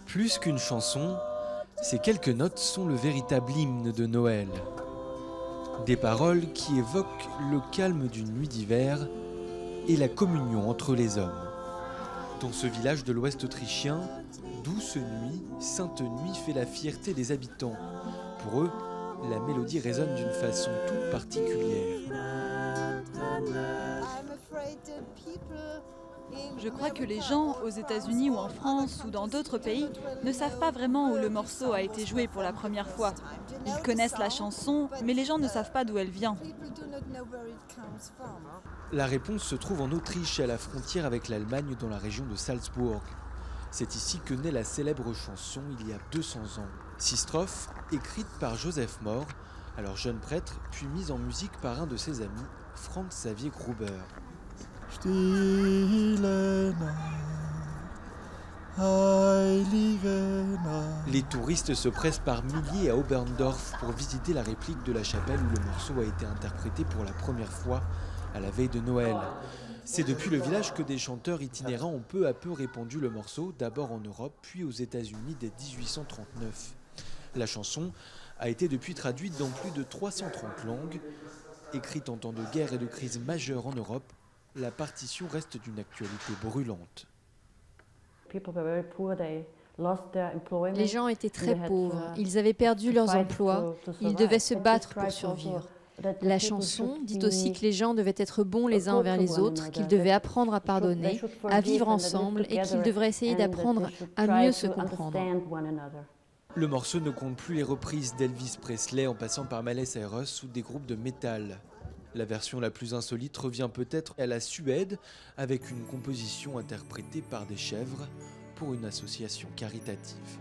Plus qu'une chanson, ces quelques notes sont le véritable hymne de Noël. Des paroles qui évoquent le calme d'une nuit d'hiver et la communion entre les hommes. Dans ce village de l'Ouest autrichien, douce nuit, sainte nuit fait la fierté des habitants. Pour eux, la mélodie résonne d'une façon toute particulière. Je crois que les gens, aux États-Unis ou en France ou dans d'autres pays, ne savent pas vraiment où le morceau a été joué pour la première fois. Ils connaissent la chanson, mais les gens ne savent pas d'où elle vient. La réponse se trouve en Autriche, à la frontière avec l'Allemagne, dans la région de Salzbourg. C'est ici que naît la célèbre chanson il y a 200 ans. 6 strophes, écrites par Joseph Mohr, alors jeune prêtre, puis mise en musique par un de ses amis, Franz Xavier Gruber. Les touristes se pressent par milliers à Oberndorf pour visiter la réplique de la chapelle où le morceau a été interprété pour la première fois à la veille de Noël. C'est depuis le village que des chanteurs itinérants ont peu à peu répandu le morceau, d'abord en Europe, puis aux États-Unis dès 1839. La chanson a été depuis traduite dans plus de 330 langues. Écrite en temps de guerre et de crise majeure en Europe, la partition reste d'une actualité brûlante. Les gens étaient très pauvres, ils avaient perdu leurs emplois, ils devaient se battre pour survivre. La chanson dit aussi que les gens devaient être bons les uns envers les autres, qu'ils devaient apprendre à pardonner, à vivre ensemble et qu'ils devraient essayer d'apprendre à mieux se comprendre. Le morceau ne compte plus les reprises d'Elvis Presley en passant par Miley Cyrus ou des groupes de métal. La version la plus insolite revient peut-être à la Suède avec une composition interprétée par des chèvres pour une association caritative.